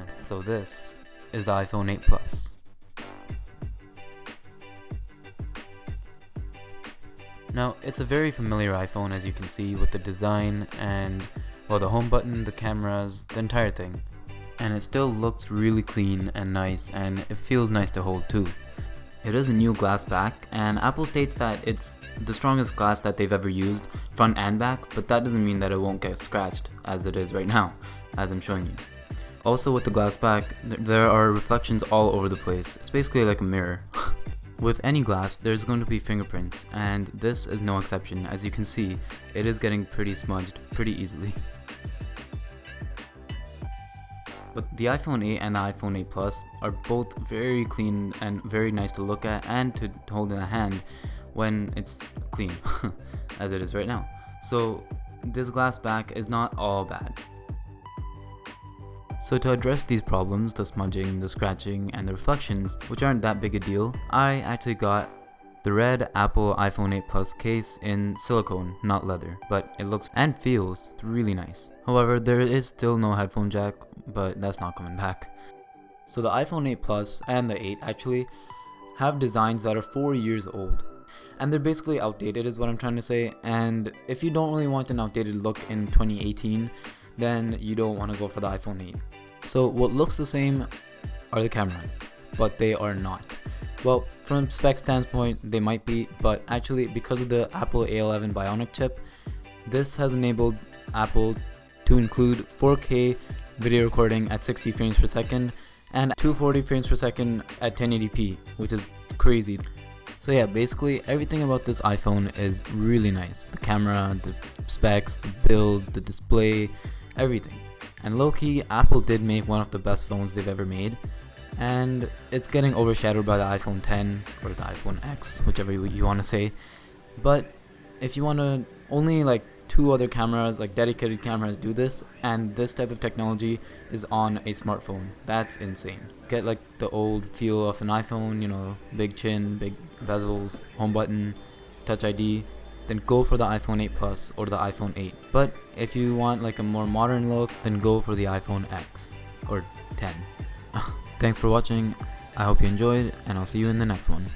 So this is the iPhone 8 Plus. Now, it's a very familiar iPhone, as you can see, with the design and, well, the home button, the cameras, the entire thing. And it still looks really clean and nice, and it feels nice to hold too. It is a new glass back, and Apple states that it's the strongest glass that they've ever used, front and back, but that doesn't mean that it won't get scratched, as it is right now, as I'm showing you. Also, with the glass back, there are reflections all over the place. It's basically like a mirror. With any glass, there's going to be fingerprints, and this is no exception. As you can see, it is getting pretty smudged pretty easily. But the iPhone 8 and the iPhone 8 Plus are both very clean and very nice to look at and to hold in a hand when it's clean, as it is right now. So this glass back is not all bad. So to address these problems, the smudging, the scratching, and the reflections, which aren't that big a deal, I actually got the red Apple iPhone 8 Plus case in silicone, not leather, but it looks and feels really nice. However, there is still no headphone jack, but that's not coming back. So the iPhone 8 Plus and the 8 actually have designs that are 4 years old. And they're basically outdated is what I'm trying to say, and if you don't really want an outdated look in 2018, then you don't want to go for the iPhone 8. So what looks the same are the cameras, but they are not. Well, from a spec standpoint, they might be, but actually because of the Apple A11 Bionic chip, this has enabled Apple to include 4K video recording at 60 frames per second and 240 frames per second at 1080p, which is crazy. So yeah, basically everything about this iPhone is really nice. The camera, the specs, the build, the display, everything. And low-key, Apple did make one of the best phones they've ever made, and it's getting overshadowed by the iPhone 10 or the iPhone X, whichever you want to say. But if you want to, only like 2 other cameras, like dedicated cameras, do this, and this type of technology is on a smartphone. That's insane. Get like the old feel of an iPhone, you know, big chin, big bezels, home button, Touch ID, then go for the iPhone 8 Plus or the iPhone 8. But if you want like a more modern look, then go for the iPhone X or 10. Thanks for watching. I hope you enjoyed, and I'll see you in the next one.